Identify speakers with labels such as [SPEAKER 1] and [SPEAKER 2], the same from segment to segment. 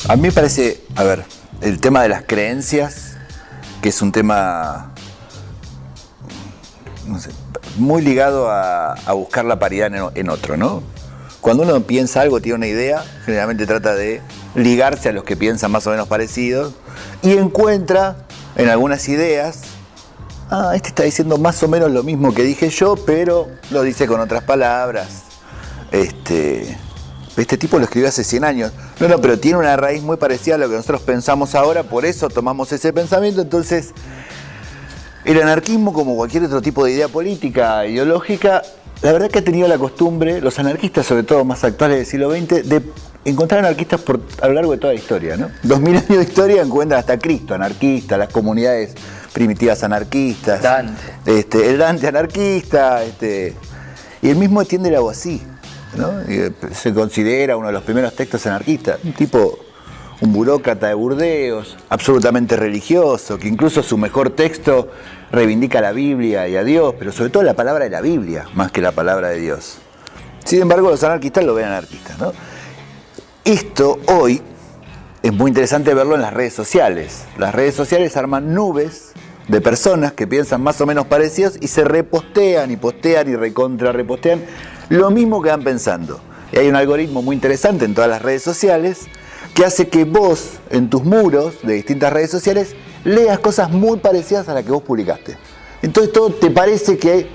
[SPEAKER 1] A mí me parece, a ver, el tema de las creencias, que es un tema, no sé, muy ligado a buscar la paridad en otro, ¿no? Cuando uno piensa algo, tiene una idea, generalmente trata de ligarse a los que piensan más o menos parecidos y encuentra en algunas ideas, este está diciendo más o menos lo mismo que dije yo, pero lo dice con otras palabras. Este tipo lo escribió hace 100 años. No, pero tiene una raíz muy parecida a lo que nosotros pensamos ahora, por eso tomamos ese pensamiento. Entonces, el anarquismo, como cualquier otro tipo de idea política, ideológica, la verdad que ha tenido la costumbre, los anarquistas, sobre todo más actuales del siglo XX, de encontrar anarquistas a lo largo de toda la historia, ¿no? 2000 años de historia encuentran hasta Cristo anarquista, las comunidades primitivas anarquistas,
[SPEAKER 2] Dante.
[SPEAKER 1] El Dante anarquista, y el mismo Etienne de la Boissy, ¿no? Se considera uno de los primeros textos anarquistas, un burócrata de Burdeos, absolutamente religioso, que incluso su mejor texto reivindica la Biblia y a Dios, pero sobre todo la palabra de la Biblia, más que la palabra de Dios. Sin embargo, los anarquistas lo ven anarquista, ¿no? Esto hoy es muy interesante verlo en las redes sociales. Las redes sociales arman nubes de personas que piensan más o menos parecidos y se repostean y postean y recontra repostean lo mismo que van pensando. Y hay un algoritmo muy interesante en todas las redes sociales que hace que vos, en tus muros de distintas redes sociales, leas cosas muy parecidas a las que vos publicaste. Entonces todo te parece que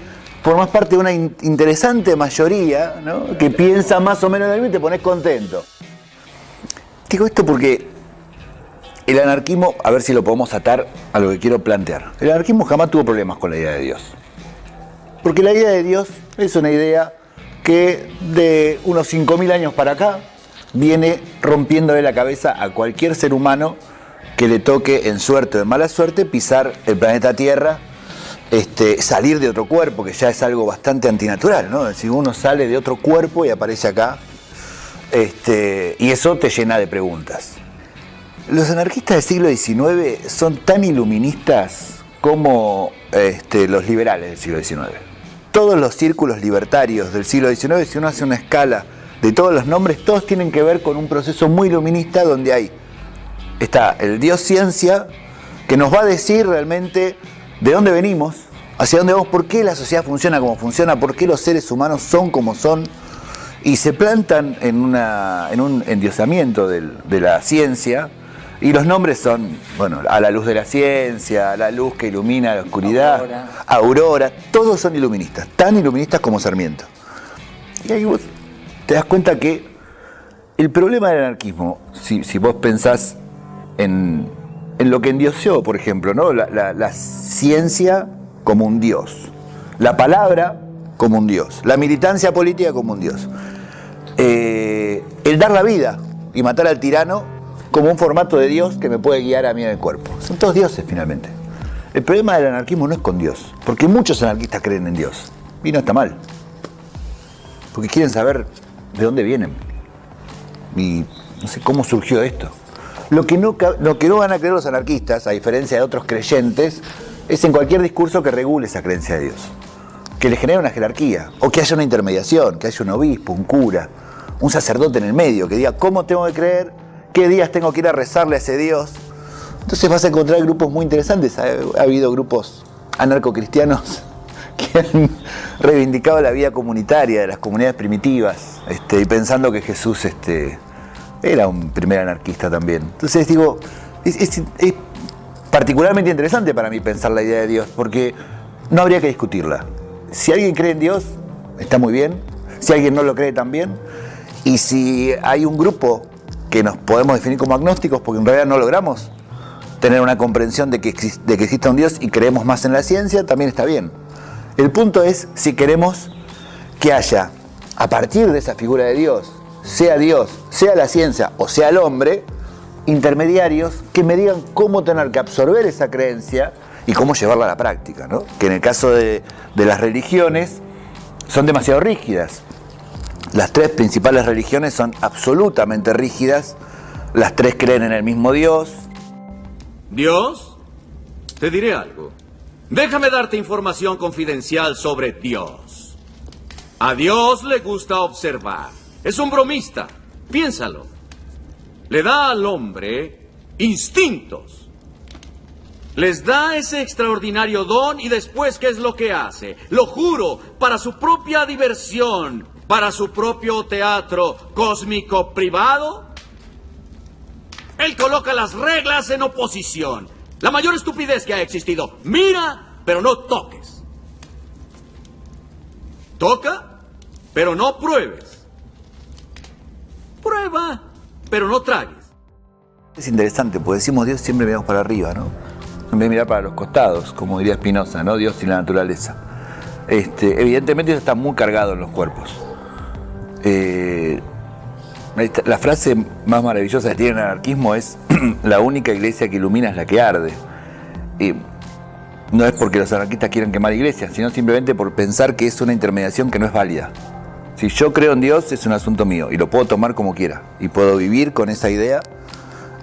[SPEAKER 1] formás parte de una interesante mayoría, ¿no? Que piensa más o menos lo mismo y te pones contento. Digo esto porque el anarquismo, a ver si lo podemos atar a lo que quiero plantear. El anarquismo jamás tuvo problemas con la idea de Dios. Porque la idea de Dios es una idea que de unos 5.000 años para acá viene rompiéndole la cabeza a cualquier ser humano que le toque, en suerte o en mala suerte, pisar el planeta Tierra, salir de otro cuerpo, que ya es algo bastante antinatural, ¿no? Es decir, uno sale de otro cuerpo y aparece acá, y eso te llena de preguntas. Los anarquistas del siglo XIX son tan iluministas como los liberales del siglo XIX. Todos los círculos libertarios del siglo XIX, si uno hace una escala de todos los nombres, todos tienen que ver con un proceso muy iluminista donde está el Dios ciencia, que nos va a decir realmente de dónde venimos, hacia dónde vamos, por qué la sociedad funciona como funciona, por qué los seres humanos son como son, y se plantan en un endiosamiento de la ciencia, y los nombres son, bueno, a la luz de la ciencia, a la luz que ilumina la oscuridad, Aurora, todos son iluministas, tan iluministas como Sarmiento. Y ahí vos te das cuenta que el problema del anarquismo, si vos pensás en lo que endioseó, por ejemplo, ¿no? La ciencia como un dios, la palabra como un dios, la militancia política como un dios, el dar la vida y matar al tirano como un formato de Dios que me puede guiar a mí en el cuerpo. Son todos dioses finalmente. El problema del anarquismo no es con Dios, porque muchos anarquistas creen en Dios, y no está mal, porque quieren saber de dónde vienen y no sé cómo surgió esto. Lo que no van a creer los anarquistas, a diferencia de otros creyentes, es en cualquier discurso que regule esa creencia de Dios, que le genere una jerarquía, o que haya una intermediación, que haya un obispo, un cura, un sacerdote en el medio, que diga cómo tengo que creer, qué días tengo que ir a rezarle a ese Dios. Entonces vas a encontrar grupos muy interesantes. Ha habido grupos anarcocristianos que han reivindicado la vida comunitaria de las comunidades primitivas, y pensando que Jesús era un primer anarquista también. Entonces digo, es particularmente interesante para mí pensar la idea de Dios, porque no habría que discutirla. Si alguien cree en Dios, está muy bien. Si alguien no lo cree, también. Y si hay un grupo que nos podemos definir como agnósticos, porque en realidad no logramos tener una comprensión de que exista un Dios y creemos más en la ciencia, también está bien. El punto es si queremos que haya, a partir de esa figura de Dios, sea la ciencia o sea el hombre, intermediarios que me digan cómo tener que absorber esa creencia y cómo llevarla a la práctica, ¿no? Que en el caso de las religiones son demasiado rígidas. Las tres principales religiones son absolutamente rígidas. Las tres creen en el mismo Dios.
[SPEAKER 3] ¿Dios? Te diré algo. Déjame darte información confidencial sobre Dios. A Dios le gusta observar. Es un bromista. Piénsalo. le da al hombre instintos. Les da ese extraordinario don y después, ¿qué es lo que hace? Lo juro, para su propia diversión, para su propio teatro cósmico privado, él coloca las reglas en oposición. La mayor estupidez que ha existido. Mira, pero no toques. Toca, pero no pruebes. Prueba, pero no tragues.
[SPEAKER 1] Es interesante, porque decimos Dios, siempre miramos para arriba, ¿no? En vez de mirar para los costados, como diría Spinoza, ¿no? Dios y la naturaleza. Evidentemente eso está muy cargado en los cuerpos. La frase más maravillosa que tiene el anarquismo es: la única iglesia que ilumina es la que arde. Y no es porque los anarquistas quieran quemar iglesias, sino simplemente por pensar que es una intermediación que no es válida. Si yo creo en Dios, es un asunto mío y lo puedo tomar como quiera. Y puedo vivir con esa idea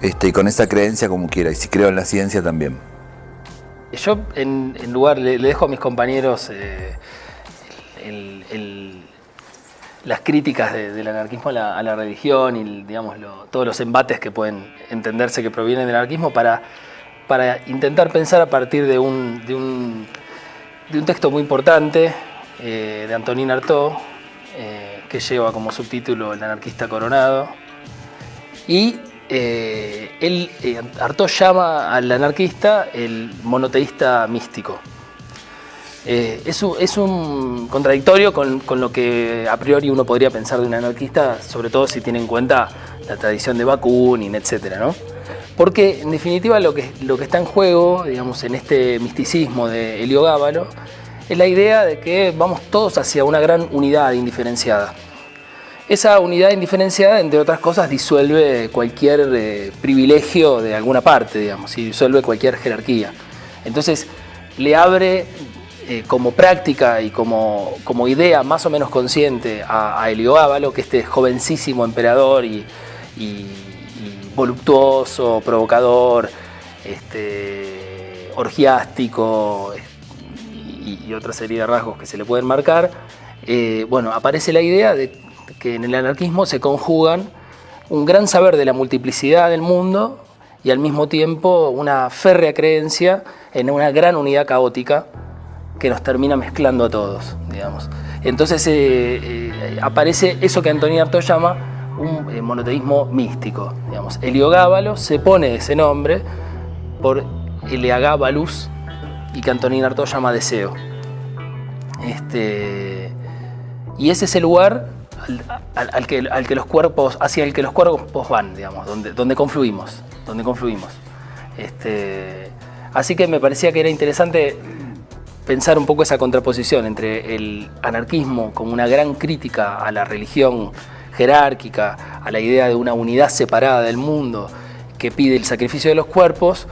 [SPEAKER 1] y con esa creencia como quiera. Y si creo en la ciencia también.
[SPEAKER 2] Yo, en lugar, le dejo a mis compañeros las críticas del anarquismo a la religión y, digamos, todos los embates que pueden entenderse que provienen del anarquismo para intentar pensar a partir de un texto muy importante de Antonin Artaud, que lleva como subtítulo El anarquista coronado. Y Artaud llama al anarquista el monoteísta místico. Es un contradictorio con lo que a priori uno podría pensar de un anarquista, sobre todo si tiene en cuenta la tradición de Bakunin, etcétera, ¿no? Porque en definitiva lo que está en juego, digamos, en este misticismo de Heliogábalo, es la idea de que vamos todos hacia una gran unidad indiferenciada. Esa unidad indiferenciada, entre otras cosas, disuelve cualquier privilegio de alguna parte, digamos, y disuelve cualquier jerarquía. Entonces, le abre como práctica y como idea más o menos consciente a Heliogábalo, que este jovencísimo emperador y voluptuoso, provocador, orgiástico y otra serie de rasgos que se le pueden marcar, bueno, aparece la idea de que en el anarquismo se conjugan un gran saber de la multiplicidad del mundo y al mismo tiempo una férrea creencia en una gran unidad caótica que nos termina mezclando a todos, digamos. Entonces aparece eso que Antonin Artaud llama un monoteísmo místico, digamos. Heliogábalo se pone ese nombre por Eleagábalus, y que Antonin Artaud llama deseo. Y ese es el lugar hacia el que los cuerpos van, digamos, donde confluimos. Así que me parecía que era interesante pensar un poco esa contraposición entre el anarquismo como una gran crítica a la religión jerárquica, a la idea de una unidad separada del mundo que pide el sacrificio de los cuerpos,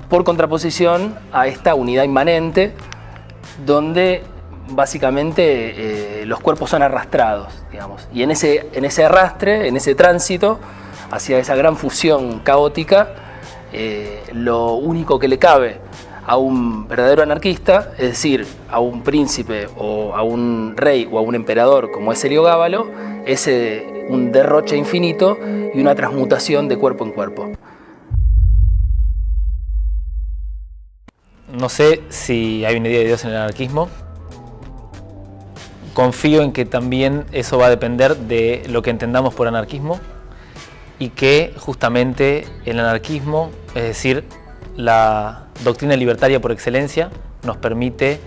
[SPEAKER 2] por contraposición a esta unidad inmanente donde básicamente los cuerpos son arrastrados, digamos. Y en ese arrastre, en ese tránsito hacia esa gran fusión caótica, lo único que le cabe a un verdadero anarquista, es decir, a un príncipe o a un rey o a un emperador como es Heliogábalo, es un derroche infinito y una transmutación de cuerpo en cuerpo.
[SPEAKER 4] No sé si hay una idea de Dios en el anarquismo. Confío en que también eso va a depender de lo que entendamos por anarquismo y que justamente el anarquismo, es decir, la doctrina libertaria por excelencia, nos permite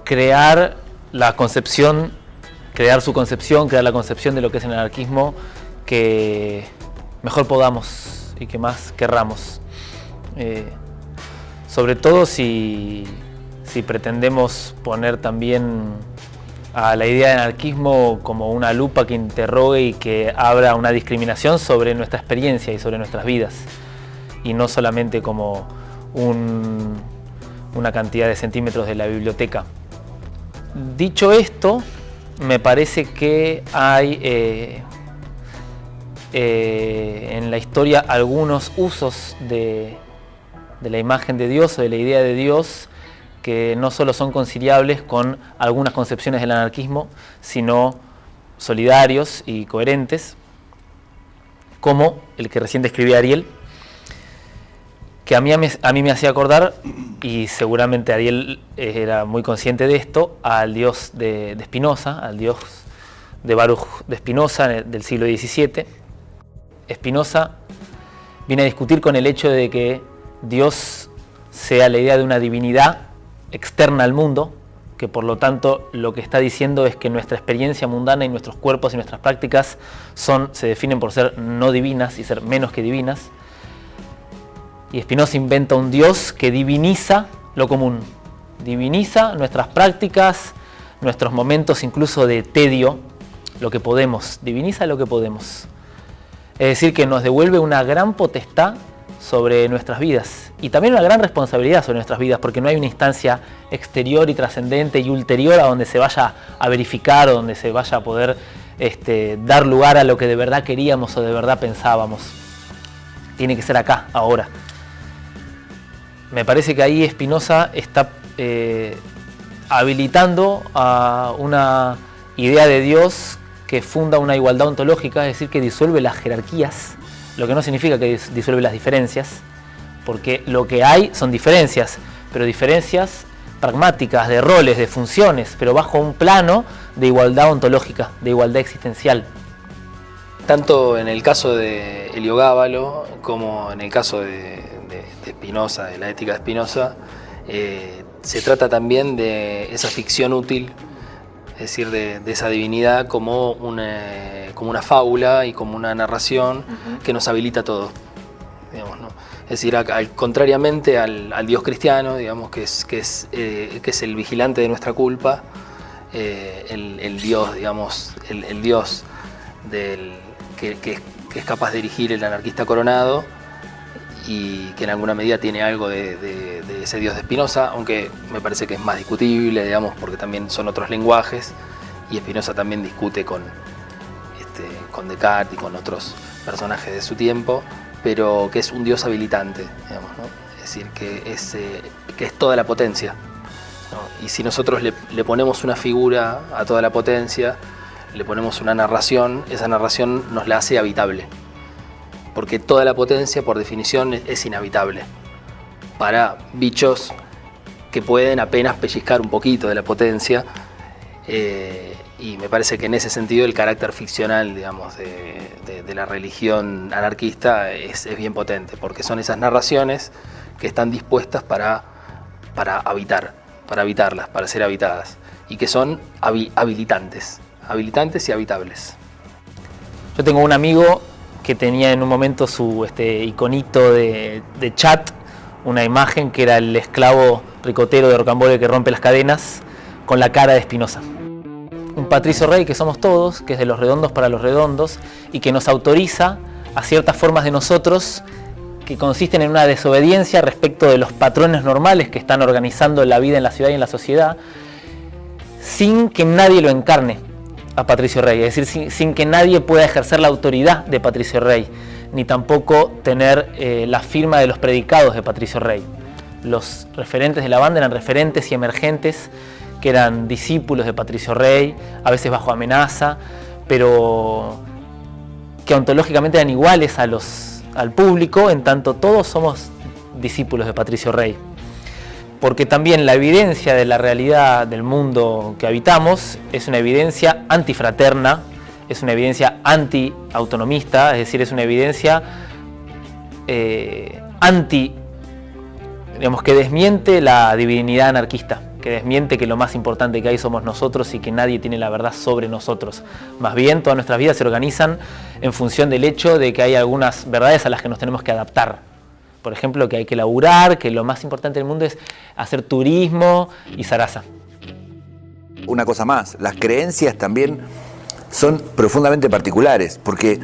[SPEAKER 4] crear la concepción, crear la concepción de lo que es el anarquismo que mejor podamos y que más querramos. Sobre todo si pretendemos poner también a la idea de anarquismo como una lupa que interrogue y que abra una discriminación sobre nuestra experiencia y sobre nuestras vidas, y no solamente como una cantidad de centímetros de la biblioteca. Dicho esto, me parece que hay en la historia algunos usos de la imagen de Dios o de la idea de Dios que no solo son conciliables con algunas concepciones del anarquismo, sino solidarios y coherentes. como el que recién describía Ariel, que a mí me hacía acordar, y seguramente Ariel era muy consciente de esto, al Dios de Spinoza, al Dios de Baruch de Spinoza del siglo XVII. Spinoza viene a discutir con el hecho de que Dios sea la idea de una divinidad externa al mundo, que por lo tanto lo que está diciendo es que nuestra experiencia mundana y nuestros cuerpos y nuestras prácticas se definen por ser no divinas y ser menos que divinas. Y Spinoza inventa un Dios que diviniza lo común, diviniza nuestras prácticas, nuestros momentos incluso de tedio, lo que podemos, diviniza lo que podemos. Es decir, que nos devuelve una gran potestad sobre nuestras vidas y también una gran responsabilidad sobre nuestras vidas, porque no hay una instancia exterior y trascendente y ulterior a donde se vaya a verificar o donde se vaya a poder dar lugar a lo que de verdad queríamos o de verdad pensábamos. Tiene que ser acá, ahora. Me parece que ahí Spinoza está habilitando a una idea de Dios que funda una igualdad ontológica, es decir, que disuelve las jerarquías, lo que no significa que disuelve las diferencias, porque lo que hay son diferencias, pero diferencias pragmáticas, de roles, de funciones, pero bajo un plano de igualdad ontológica, de igualdad existencial.
[SPEAKER 2] Tanto en el caso de Heliogábalo como en el caso de Spinoza, de la ética de Spinoza, se trata también de esa ficción útil, es decir, de esa divinidad como una fábula y como una narración que nos habilita todo, digamos, ¿no? Es decir, contrariamente al Dios cristiano, digamos, que es el vigilante de nuestra culpa, el Dios, digamos, el Dios que es capaz de dirigir el anarquista coronado, y que en alguna medida tiene algo de ese Dios de Spinoza, aunque me parece que es más discutible, digamos, porque también son otros lenguajes, y Spinoza también discute con Descartes y con otros personajes de su tiempo, pero que es un Dios habilitante, digamos, ¿no? Es decir, que es toda la potencia, ¿no? Y si nosotros le ponemos una figura a toda la potencia, le ponemos una narración, esa narración nos la hace habitable. Porque toda la potencia, por definición, es inhabitable para bichos que pueden apenas pellizcar un poquito de la potencia, y me parece que en ese sentido el carácter ficcional, digamos, de la religión anarquista es bien potente, porque son esas narraciones que están dispuestas para habitarlas, para ser habitadas, y que son habilitantes y habitables.
[SPEAKER 4] Yo tengo un amigo que tenía en un momento su iconito de chat, una imagen que era el esclavo ricotero de Rocambole que rompe las cadenas, con la cara de Spinoza. Un Patricio Rey que somos todos, que es de los redondos para los redondos, y que nos autoriza a ciertas formas de nosotros que consisten en una desobediencia respecto de los patrones normales que están organizando la vida en la ciudad y en la sociedad, sin que nadie lo encarne a Patricio Rey, es decir, sin que nadie pueda ejercer la autoridad de Patricio Rey, ni tampoco tener la firma de los predicados de Patricio Rey. Los referentes de la banda eran referentes y emergentes que eran discípulos de Patricio Rey, a veces bajo amenaza, pero que ontológicamente eran iguales al público, en tanto todos somos discípulos de Patricio Rey. Porque también la evidencia de la realidad del mundo que habitamos es una evidencia antifraterna, es una evidencia anti-autonomista, es decir, es una evidencia digamos, que desmiente la divinidad anarquista, que desmiente que lo más importante que hay somos nosotros y que nadie tiene la verdad sobre nosotros. Más bien, todas nuestras vidas se organizan en función del hecho de que hay algunas verdades a las que nos tenemos que adaptar. Por ejemplo, que hay que laburar, que lo más importante del mundo es hacer turismo y zaraza.
[SPEAKER 1] Una cosa más, las creencias también son profundamente particulares, porque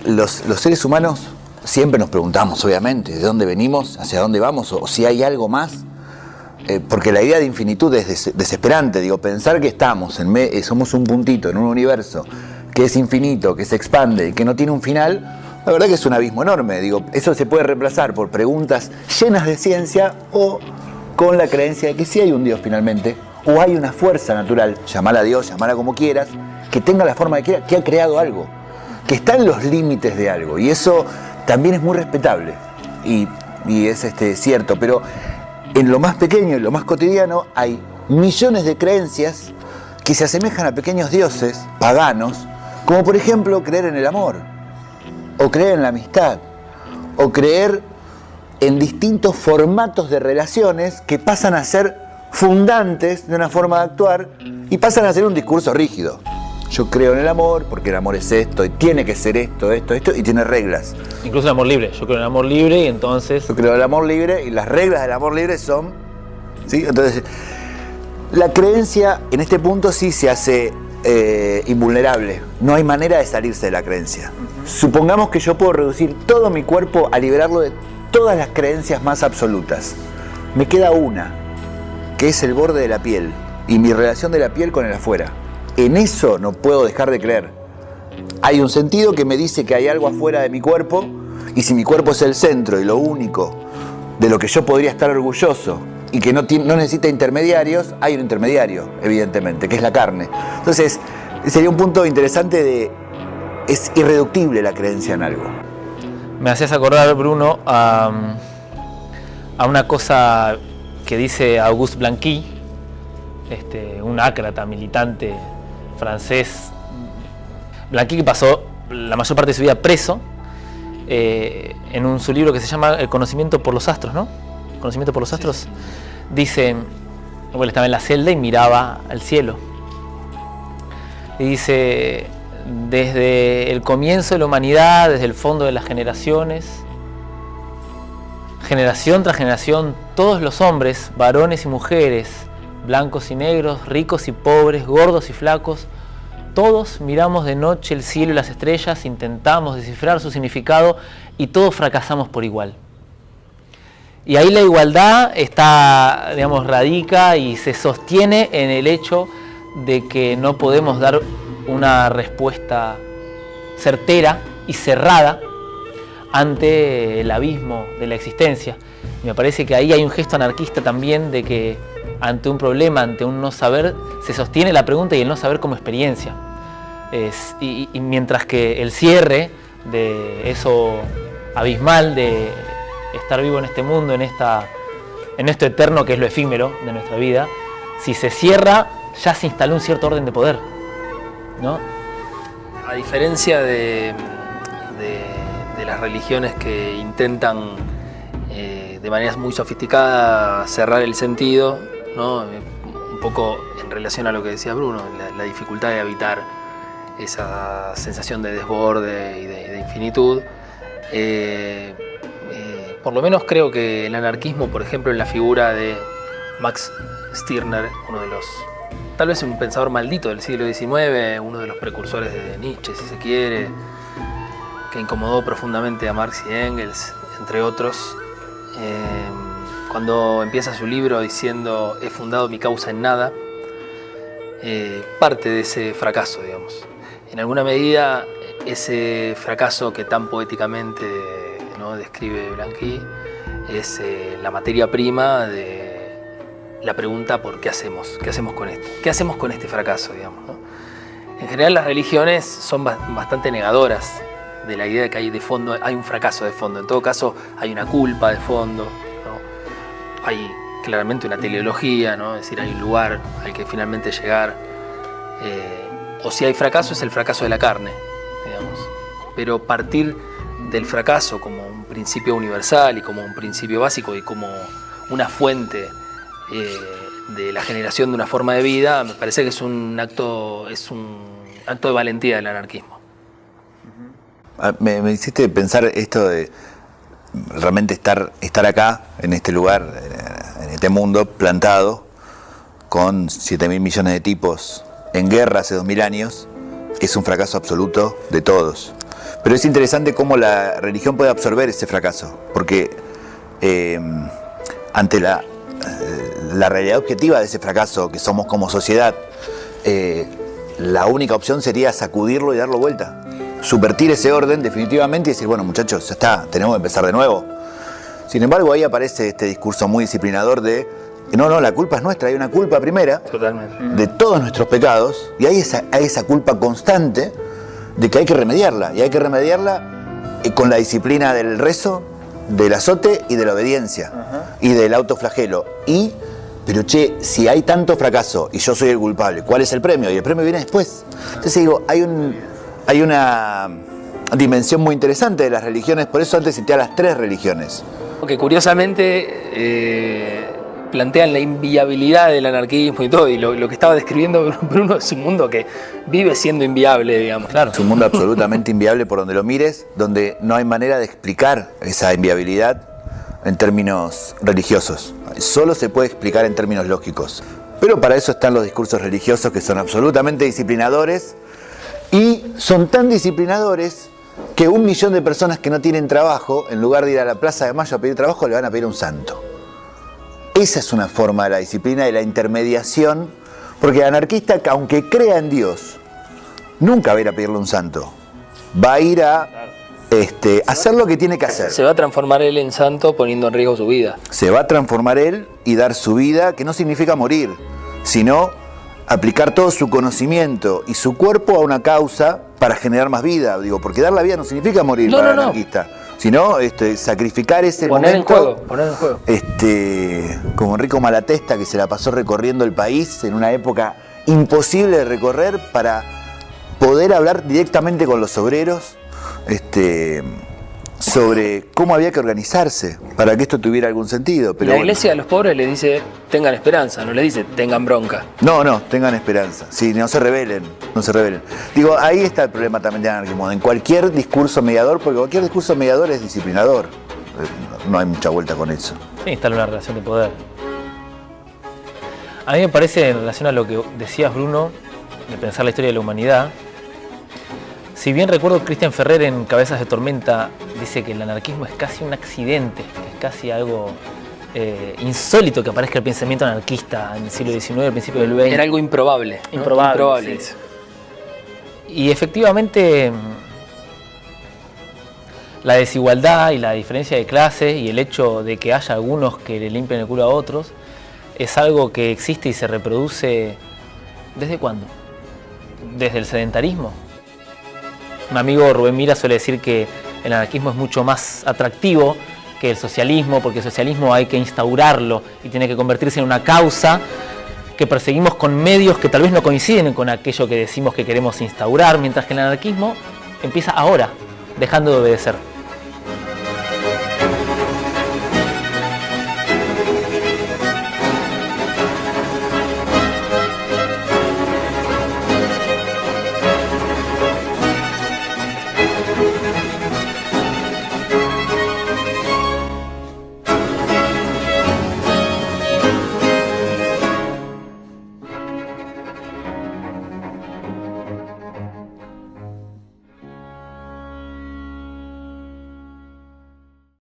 [SPEAKER 1] los seres humanos siempre nos preguntamos, obviamente, de dónde venimos, hacia dónde vamos, o si hay algo más, porque la idea de infinitud es desesperante. Digo, pensar que somos un puntito en un universo que es infinito, que se expande y que no tiene un final, la verdad que es un abismo enorme. Digo, eso se puede reemplazar por preguntas llenas de ciencia o con la creencia de que sí hay un Dios finalmente, o hay una fuerza natural, llamala a Dios, llamala como quieras, que tenga la forma que quiera, que ha creado algo. que está en los límites de algo, y eso también es muy respetable y es cierto, pero en lo más pequeño, en lo más cotidiano, hay millones de creencias que se asemejan a pequeños dioses paganos, como por ejemplo creer en el amor, o creer en la amistad, o creer en distintos formatos de relaciones que pasan a ser fundantes de una forma de actuar y pasan a ser un discurso rígido. Yo creo en el amor porque el amor es esto y tiene que ser esto y tiene reglas.
[SPEAKER 4] Incluso el amor libre. Yo creo en el amor libre y entonces...
[SPEAKER 1] Yo creo en el amor libre y las reglas del amor libre son... ¿sí? Entonces, la creencia en este punto sí se hace invulnerable. No hay manera de salirse de la creencia. Supongamos que yo puedo reducir todo mi cuerpo a liberarlo de todas las creencias más absolutas. Me queda una, que es el borde de la piel y mi relación de la piel con el afuera. En eso no puedo dejar de creer. Hay un sentido que me dice que hay algo afuera de mi cuerpo, y si mi cuerpo es el centro y lo único de lo que yo podría estar orgulloso y que no necesita intermediarios, hay un intermediario, evidentemente, que es la carne. Entonces, sería un punto interesante de... es irreductible la creencia en algo.
[SPEAKER 4] Me hacías acordar, Bruno, a una cosa que dice Auguste Blanqui, un ácrata militante francés. Blanqui, que pasó la mayor parte de su vida preso, en su libro que se llama El conocimiento por los astros, ¿no? Conocimiento por los astros. Sí. Dice, bueno, estaba en la celda y miraba al cielo. Y dice, desde el comienzo de la humanidad, desde el fondo de las generaciones, generación tras generación, todos los hombres, varones y mujeres, blancos y negros, ricos y pobres, gordos y flacos, todos miramos de noche el cielo y las estrellas, intentamos descifrar su significado y todos fracasamos por igual. Y ahí la igualdad está, digamos, radica y se sostiene en el hecho de que no podemos dar una respuesta certera y cerrada ante el abismo de la existencia. Me parece que ahí hay un gesto anarquista también de que ante un problema, ante un no saber, se sostiene la pregunta y el no saber como experiencia. Y mientras que el cierre de eso abismal de estar vivo en este mundo, en esto eterno que es lo efímero de nuestra vida, si se cierra, ya se instaló un cierto orden de poder, ¿no?
[SPEAKER 2] A diferencia de las religiones que intentan de manera muy sofisticada cerrar el sentido, ¿no? Un poco en relación a lo que decía Bruno, la dificultad de habitar esa sensación de desborde y de infinitud. Por lo menos creo que el anarquismo, por ejemplo, en la figura de Max Stirner, uno de los, tal vez un pensador maldito del siglo XIX, uno de los precursores de Nietzsche, si se quiere, que incomodó profundamente a Marx y Engels, entre otros, cuando empieza su libro diciendo "he fundado mi causa en nada", parte de ese fracaso, digamos. En alguna medida, ese fracaso que tan poéticamente, ¿no?, describe Blanqui es la materia prima de la pregunta por qué hacemos con esto, qué hacemos con este fracaso, digamos, ¿no? En general, las religiones son bastante negadoras de la idea de que hay de fondo, hay un fracaso de fondo. En todo caso, hay una culpa de fondo, ¿no? Hay claramente una teleología, ¿no? Es decir, hay un lugar al que finalmente llegar. O si hay fracaso, es el fracaso de la carne, digamos. Pero partir del fracaso como un principio universal y como un principio básico y como una fuente de la generación de una forma de vida, me parece que es un acto de valentía del anarquismo.
[SPEAKER 1] Me hiciste pensar esto de realmente estar acá, en este lugar, en este mundo plantado, con 7.000 millones de tipos en guerra hace 2.000 años, es un fracaso absoluto de todos. Pero es interesante cómo la religión puede absorber ese fracaso, porque ante la realidad objetiva de ese fracaso que somos como sociedad, la única opción sería sacudirlo y darlo vuelta. Subvertir ese orden definitivamente y decir, bueno, muchachos, ya está, tenemos que empezar de nuevo. Sin embargo, ahí aparece este discurso muy disciplinador de no, la culpa es nuestra, hay una culpa primera.
[SPEAKER 2] Totalmente.
[SPEAKER 1] De todos nuestros pecados, y hay esa culpa constante de que hay que remediarla, y hay que remediarla con la disciplina del rezo, del azote y de la obediencia, y del autoflagelo. Pero che, si hay tanto fracaso y yo soy el culpable, ¿cuál es el premio? Y el premio viene después. Entonces digo, hay una dimensión muy interesante de las religiones, por eso antes cité a las 3 religiones.
[SPEAKER 2] Que curiosamente plantean la inviabilidad del anarquismo y todo, y lo que estaba describiendo Bruno es un mundo que vive siendo inviable, digamos.
[SPEAKER 4] Claro.
[SPEAKER 1] Es un mundo absolutamente inviable por donde lo mires, donde no hay manera de explicar esa inviabilidad en términos religiosos. Solo se puede explicar en términos lógicos. Pero para eso están los discursos religiosos, que son absolutamente disciplinadores, y son tan disciplinadores que 1 millón de personas que no tienen trabajo, en lugar de ir a la Plaza de Mayo a pedir trabajo, le van a pedir a un santo. Esa es una forma de la disciplina y la intermediación, porque el anarquista, aunque crea en Dios, nunca va a ir a pedirle a un santo. Va a ir a hacer lo que tiene que hacer.
[SPEAKER 2] Se va a transformar él en santo poniendo en riesgo su vida.
[SPEAKER 1] Se va a transformar él y dar su vida, que no significa morir, sino aplicar todo su conocimiento y su cuerpo a una causa para generar más vida. Digo, porque dar la vida no significa morir para el anarquista, sino sacrificar ese momento.
[SPEAKER 2] Poner en juego.
[SPEAKER 1] Como Enrico Malatesta, que se la pasó recorriendo el país en una época imposible de recorrer para poder hablar directamente con los obreros sobre cómo había que organizarse para que esto tuviera algún sentido. Pero
[SPEAKER 2] la iglesia a los pobres les dice tengan esperanza, no les dice tengan bronca.
[SPEAKER 1] No, tengan esperanza. Sí, no se rebelen. Digo, ahí está el problema también del anarquismo, en cualquier discurso mediador, porque cualquier discurso mediador es disciplinador. No hay mucha vuelta con eso.
[SPEAKER 4] Sí, instala una relación de poder. A mí me parece, en relación a lo que decías, Bruno, de pensar la historia de la humanidad, si bien recuerdo, Cristian Ferrer en Cabezas de Tormenta dice que el anarquismo es casi un accidente, que es casi algo insólito que aparezca el pensamiento anarquista en el siglo XIX, al principio del XX.
[SPEAKER 2] Era algo improbable. ¿No?
[SPEAKER 4] Improbable. Sí. Y efectivamente, la desigualdad y la diferencia de clases y el hecho de que haya algunos que le limpian el culo a otros es algo que existe y se reproduce ¿desde cuándo? Desde el sedentarismo. Mi amigo Rubén Mira suele decir que el anarquismo es mucho más atractivo que el socialismo, porque el socialismo hay que instaurarlo y tiene que convertirse en una causa que perseguimos con medios que tal vez no coinciden con aquello que decimos que queremos instaurar, mientras que el anarquismo empieza ahora, dejando de obedecer.